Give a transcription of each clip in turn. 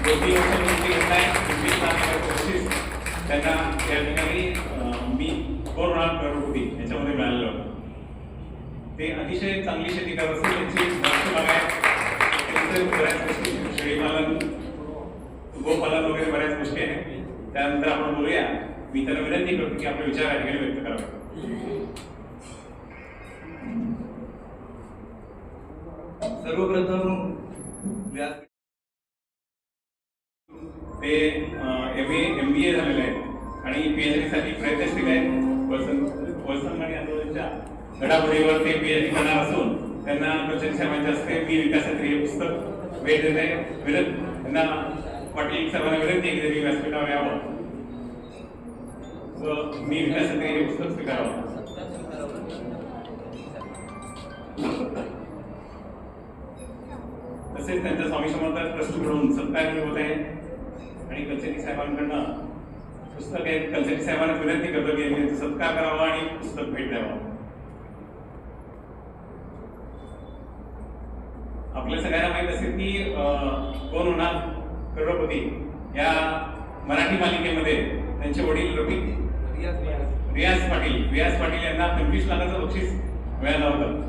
दोन्ही वर्षांची घटना आहे. त्यांना या ठिकाणी मी 2 लाख करोड याच्यामध्ये मिळालेलं होतं. ते अतिशय चांगली शेती करत असतील. त्यांची बाग आहे. त्यांचं बऱ्याच गोष्टी शेळीपालन, गोपालन वगैरे बऱ्याच गोष्टी आहेत. त्यानंतर आपण बोलूया. मी त्यांना विनंती करतो की आपले विचार या ठिकाणी व्यक्त करावे. सर्वप्रथम ते MBA झालेले आहेत आणि PhD साठी प्रयत्नशील आहेत. वसंत आणि आंदोलनाच्या घडामोडीवर ते PhD करणार असून त्यांना कचेरी साहेबांच्या हस्ते मी विकासाचे हे पुस्तक भेट देत आहे. त्यांना पाटील सर्वांना विनंती आहे की त्यांनी व्यासपीठावर यावं व मी विकासाचे हे पुस्तक स्वीकारावं. तसेच त्यांच्या स्वामी समर्थ ट्रस्टकडून सत्कार होत आहे आणि कचेरी साहेबांकडनं पुस्तक आहे. कचेरी साहेबांना विनंती करतो की त्यांचा सत्कार करावा आणि पुस्तक भेट द्यावा. आपल्या सगळ्यांना माहित असेल की कोण होणार करोडपती या मराठी मालिकेमध्ये त्यांचे वडील रियाज पाटील यांना 25 लाखाचं बक्षीस मिळालं होतं.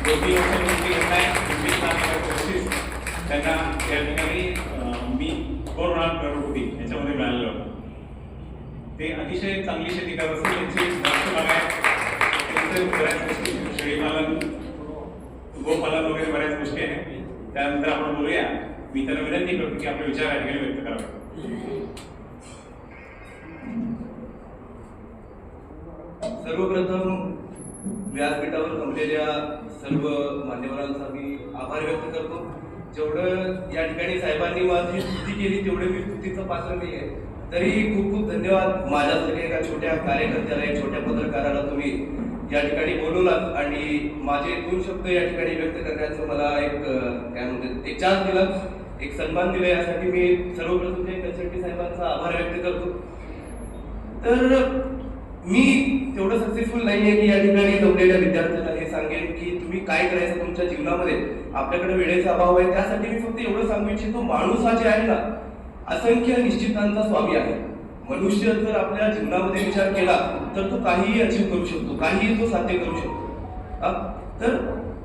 2 वर्षांची घटना आहे. 25 लाखाचं बक्षीस त्यांना या ठिकाणी मी 2 लाख करोड याच्यामध्ये मिळालेलं होतं. ते अतिशय चांगली शेती करत असतील. त्यांची बाग आहे. त्यांचं बऱ्याच गोष्टी शेळीपालन, गोपालन वगैरे बऱ्याच गोष्टी आहेत. त्यानंतर आपण बोलूया. मी त्यांना विनंती करतो की आपले विचार या ठिकाणी व्यक्त करावे. सर्वप्रथम व्यासपीठावर जमलेल्या सर्व मान्यवरांचा मी आभार व्यक्त करतो. जेवढं या ठिकाणी साहेबांनी माझी स्तुती केली तेवढे मी स्तुतीचं पात्र नाही आहे. तरी खूप खूप धन्यवाद. माझ्यासारख्या एका छोट्या कार्यकर्त्याला, एक छोट्या पत्रकाराला तुम्ही या ठिकाणी बोलवलात आणि माझे 2 शब्द या ठिकाणी व्यक्त करण्याचं मला एक चान्स दिला, एक सन्मान दिला. यासाठी मी सर्वप्रथम कन्सल्टी साहेबांचा आभार व्यक्त करतो. तर मी तेवढं सक्सेसफुल नाही आहे की या ठिकाणी जमलेल्या विद्यार्थ्यांना हे सांगेन की तुम्ही काय करायचं तुमच्या जीवनामध्ये. आपल्याकडे वेळेचा अभाव आहे. त्यासाठी मी फक्त एवढं सांगू इच्छितो, माणूस हा जे आहे ना, असंख्य निश्चितांचा स्वामी आहे. मनुष्य जर आपल्या जीवनामध्ये विचार केला तर तो काहीही अचीव करू शकतो, काहीही तो साध्य करू शकतो. तर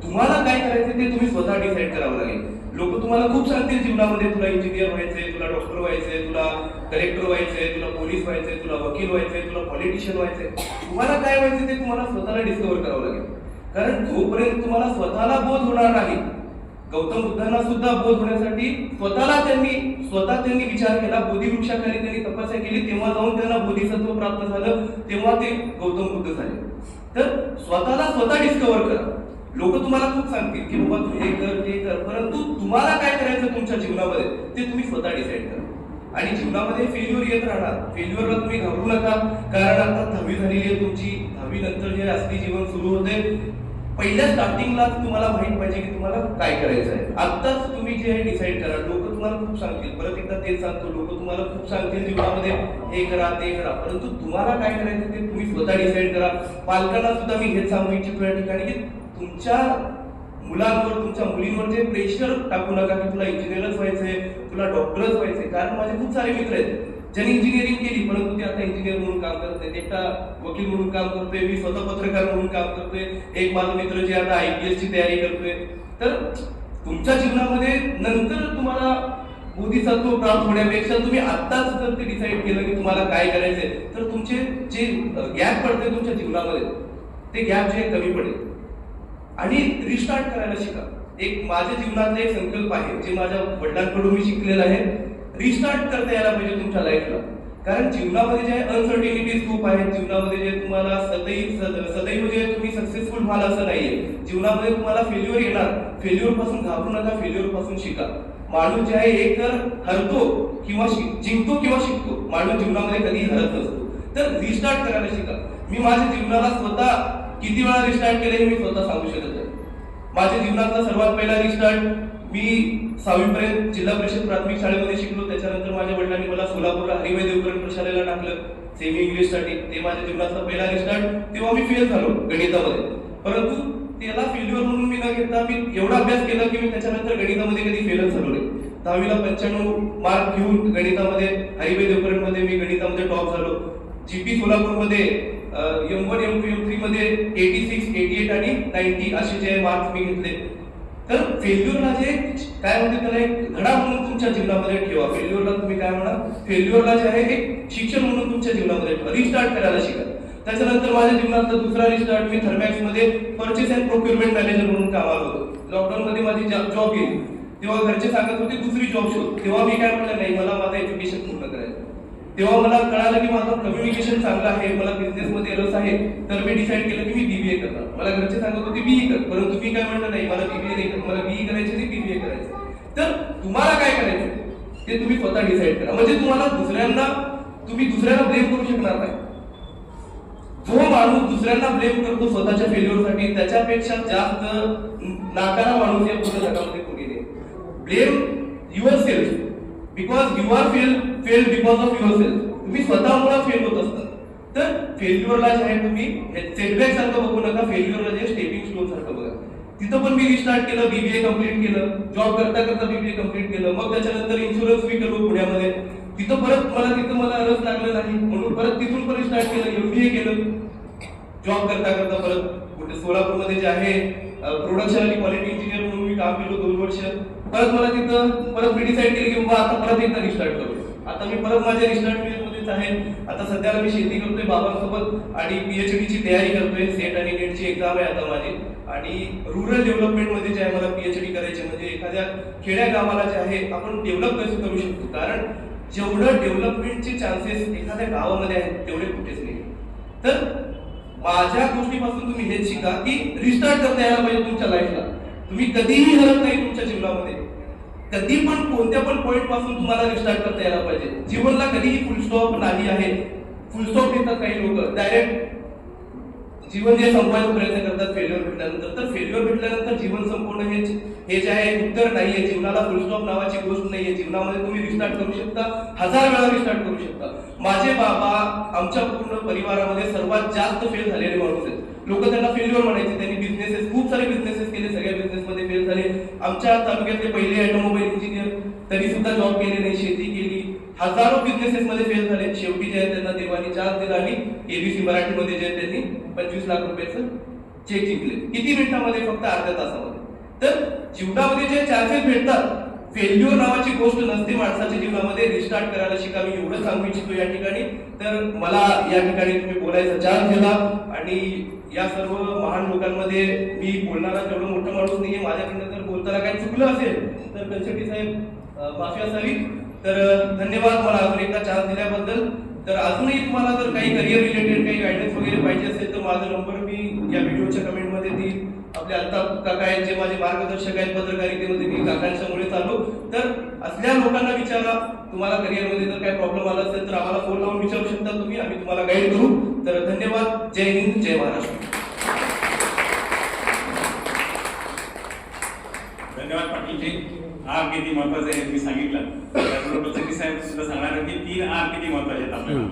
तुम्हाला काय करायचं ते तुम्ही स्वतः डिसाईड करावं लागेल. लोक तुम्हाला खूप सांगतील जीवनामध्ये, तुला इंजिनियर व्हायचंय, तुला डॉक्टर व्हायचंय, तुला कलेक्टर व्हायचंय, तुला पोलीस व्हायचंय, तुला वकील व्हायचंय, तुला पॉलिटिशियन व्हायचंय. तुम्हाला काय व्हायचं ते तुम्हाला स्वतःला डिस्कव्हर करावं लागेल. कारण जोपर्यंत तुम्हाला स्वतःला बोध होणार नाही, गौतम बुद्धांना सुद्धा बोध होण्यासाठी स्वतः त्यांनी विचार केला, बोधिवृक्षाखाली त्यांनी तपस्या केली, तेव्हा जाऊन त्यांना बोधिसत्व प्राप्त झालं, तेव्हा ते गौतम बुद्ध झाले. तर स्वतःला स्वतः डिस्कव्हर करा. लोक तुम्हाला खूप सांगतील की बाबा तू हे कर ते कर, परंतु तुम्हाला काय करायचं तुमच्या जीवनामध्ये ते तुम्ही स्वतः डिसाईड करा. आणि जीवनामध्ये फेल्युअर येत राहणार. फेल्युअरला तुम्ही घाबरू नका. कारण आता 10वी झालेली आहे तुमची. 10वी नंतर जे असली जीवन सुरू होते, पहिल्या स्टार्टिंगलाच तुम्हाला माहित पाहिजे की तुम्हाला काय करायचं आहे. आत्ताच तुम्ही जे आहे डिसाईड करा. लोक तुम्हाला खूप सांगतील, परत एकदा तेच सांगतो, लोक तुम्हाला खूप सांगतील जीवनामध्ये हे करा ते करा, परंतु तुम्हाला काय करायचं ते तुम्ही स्वतः डिसाईड करा. पालकांना सुद्धा मी हेच सांगू इच्छितो या ठिकाणी की तुमच्या मुलांवर, तुमच्या मुलींवर जे प्रेशर टाकू नका की तुला इंजिनियरच व्हायचंय, तुला डॉक्टरच व्हायचंय. कारण माझे खूप सारे मित्र आहेत ज्यांनी इंजिनिअरिंग केली परंतु ते आता इंजिनियर म्हणून काम करत आहेत. एकटा वकील म्हणून काम करतोय, मी स्वतः पत्रकार म्हणून काम करतोय, एक माझा मित्र जे आता IPS ची तयारी करतोय. तर तुमच्या जीवनामध्ये नंतर तुम्हाला बोधिसत्व प्राप्त होण्यापेक्षा तुम्ही आत्ताच जर ते डिसाईड केलं की तुम्हाला काय करायचंय तर तुमचे जे गॅप पडते तुमच्या जीवनामध्ये ते गॅप जे कमी पडेल. आणि रिस्टार्ट करायला शिका. एक माझ्या जीवनातला एक संकल्प आहे जे माझ्या वडिलांकडून मी शिकलेला आहे. रिस्टार्ट करता यायला पाहिजे तुमच्या लाईफला. कारण जीवनामध्ये जे अनसर्टिनिटीज खूप आहेत. जीवनामध्ये जे तुम्हाला सदैव जे तुम्ही सक्सेसफुल व्हाल असं नाहीये. जीवनामध्ये तुम्हाला फेल्युअर येणार. फेल्युअर पासून घाबरू नका, फेल्युअर पासून शिका. माणूस जे आहे एक तर हरतो किंवा जिंकतो किंवा शिकतो. माणूस जीवनामध्ये कधी हरत नसतो. तर रिस्टार्ट करायला शिका. मी माझ्या जीवनाला स्वतः किती वेळा रिस्टार्ट केले हे मी स्वतः सांगू शकत नाही. माझ्या जीवनातला सर्वात पहिला रिस्टार्ट मी 6वी पर्यंत जिल्हा परिषद प्राथमिक शाळेमध्ये शिकलो. त्याच्यानंतर माझ्या वडिलांनी मला सोलापूरला हरिभाई देवकरण प्रशालेला टाकलं सेमी इंग्लिश साठी. ते माझ्या जीवनातला पहिला रिस्टार्ट. तेव्हा मी फेल झालो गणितामध्ये. परंतु त्याला फेल्युअर म्हणून मी न घेता मी एवढा अभ्यास केला की मी त्याच्यानंतर गणितामध्ये कधी फेलच झालो नाही. 10वीला 95 मार्क घेऊन गणितामध्ये हरिभाई देवकरणमध्ये मी गणितामध्ये टॉप झालो. जीपी सोलापूरमध्ये M1 M2 M3 मध्ये 86, 88 आणि 90 असे जे मार्क्स मी घेतले. तर फेल्युअरला जे काय म्हणते त्याला एक धडा म्हणून तुमच्या जीवनामध्ये ठेवा. फेल्युअरला तुम्ही काय म्हणा, फेल्युअरला जे आहे एक शिक्षण म्हणून तुमच्या जीवनामध्ये ठेवा. रिस्टार्ट करायला शिका. त्याच्यानंतर माझ्या जीवनातला दुसरा रिस्टार्ट मी थर्मॅक्स मध्ये परचेस अँड प्रोक्युरमेंट मॅनेजर म्हणून कामाला होतो. लॉकडाऊन मध्ये माझी जॉब गेली तेव्हा घरचे सांगत होते दुसरी जॉब शोध. तेव्हा मी काय म्हटलं नाही, मला माझं एज्युकेशन पूर्ण करायचं. तेव्हा मला कळालं की माझं कम्युनिकेशन चांगलं आहे, मला बिझनेस मध्ये रस आहे. तर मी डिसाईड केलं की मी बीबीए करणार. मला घरचे सांगत होते बीई कर, परंतु मी काय म्हटलं नाही, मला बीबीए नाही कर, मला बीई करायचं नाही, बीबीए करायचं. तर तुम्हाला काय करायचं ते तुम्ही स्वतः डिसाईड करा. म्हणजे तुम्ही दुसऱ्याला ब्लेम करू शकणार नाही. जो माणूस दुसऱ्यांना ब्लेम करतो स्वतःच्या फेल्युअरसाठी त्याच्यापेक्षा जास्त नाकारा माणूस या पूर्ण जगामध्ये कोणी नाही. Blame yourself because you are fail because of yourself. तुम्ही स्वतःमुळे फेल होत असतात. तर फेल्युअरला जे आहे तुम्ही सेटबॅक सारखं बघू नका, फेल्युअरला जे स्टेपिंग स्टोन सारखं बघा. तिथं पण मी रिस्टार्ट केलं, बीबीए कम्प्लीट केलं, जॉब करता करता बीबीए कम्प्लीट केलं. मग त्याच्यानंतर इन्शुरन्स मी केलो पुण्यामध्ये. तिथं मला रस लागला नाही म्हणून परत तिथून पण रिस्टार्ट केलं, एमबीए केलं. जॉब करता करता परत सोलापूरमध्ये जे आहे प्रोडक्शन आणि क्वालिटी इंजिनियर म्हणून मी काम केलं 2 वर्ष. परत मी डिसाईड केलं की बाबा आता परत एकदा रिस्टार्ट करू. आता मी परत माझ्या रिस्टार्ट फील्डमध्येच आहे. आता सध्याला मी शेती करतोय बाबांसोबत आणि पीएचडी ची तयारी करतोय. सेट आणि नेटची एक्झाम आहे आता माझी. आणि रुरल डेव्हलपमेंट मध्ये जे आहे मला पीएचडी करायची. म्हणजे एखाद्या खेड्या गावाला जे आहे आपण डेव्हलप कसं करू शकतो. कारण जेवढं डेव्हलपमेंटचे चान्सेस एखाद्या गावामध्ये आहेत तेवढे कुठेच नाही. तर माझ्या गोष्टीपासून तुम्ही हेच शिका की रिस्टार्ट करता यायला पाहिजे तुमच्या लाईफला. तुम्ही कधीही हरत नाही तुमच्या जीवनामध्ये. कधी पण कोणत्या पण पॉइंट पासून तुम्हाला रिस्टार्ट करता यायला पाहिजे. जीवनला कधीही फुल स्टॉप नाही आहे. फुल स्टॉप देतात काही लोक, डायरेक्ट जीवन जे संपवायचा प्रयत्न करतात फेल्युअर भेटल्यानंतर. तर फेल्युअर भेटल्यानंतर जीवन संपवणं हे जे आहे उत्तर नाहीये. जीवनाला फुल स्टॉप नावाची गोष्ट नाहीये. जीवनामध्ये तुम्ही रिस्टार्ट करू शकता, 1000 वेळा रिस्टार्ट करू शकता. माझे बाबा आमच्या पूर्ण परिवारामध्ये सर्वात जास्त फेल झालेले माणूस आहेत. लोक त्यांना फेल्युअर म्हणायचे. त्यांनी खूप सारे बिझनेसेस केले, सगळ्या बिझनेसमध्ये फेल झाले. आमच्या तालुक्यातले पहिले ऑटोमोबाईल इंजिनियर, तरी सुद्धा जॉब केले नाही, शेती केली, हजारो बिझनेसेस मध्ये फेल झाले. शेवटी जे आहे त्यांना देवानी चान्स दिला आणि एबीसी मराठीमध्ये जे आहे त्यांनी 25 लाख रुपयाचं चेक जिंकले. किती मिनिटांमध्ये? फक्त अर्ध्या तासामध्ये. तर जीवनामध्ये जे चान्सेस भेटतात, फेल्युअर नावाची गोष्ट नसते माणसाच्या जीवनामध्ये. रिस्टार्ट करायला शिका. मी एवढं सांगू इच्छितो या ठिकाणी. तर मला या ठिकाणी तुम्ही बोलायचा चान्स दिला आणि या सर्व महान लोकांमध्ये मी बोलणारा तेवढं मोठं माणूस नाहीये. माझ्याकडनं जर बोलताना काही चुकलं असेल तर कन्सेप्टी साहेब माफी असावी. तर धन्यवाद मला अजून एकदा चान्स दिल्याबद्दल. तर अजूनही तुम्हाला जर काही करिअर रिलेटेड काही गायडन्स वगैरे पाहिजे असेल तर माझा नंबर मी या व्हिडिओच्या कमेंटमध्ये देईन. आपले अल्ताफ काका आहेत जे माझे मार्गदर्शक आहेत पत्रकारितेमध्ये. मी काकांच्यामुळे चालू. तर असल्या लोकांना विचारा. तुम्हाला करिअरमध्ये जर काही प्रॉब्लेम आला असेल तर आम्हाला फोन लावून विचारू शकता तुम्ही. आम्ही तुम्हाला गाईड करू. तर धन्यवाद. जय हिंद, जय महाराष्ट्र. धन्यवाद पाटीलजी. आर किती महत्वाचं आहे मी सांगितलं. त्याचबरोबर साहेब सुद्धा सांगणार की 3 आर किती महत्वाचे आहेत आपल्याला.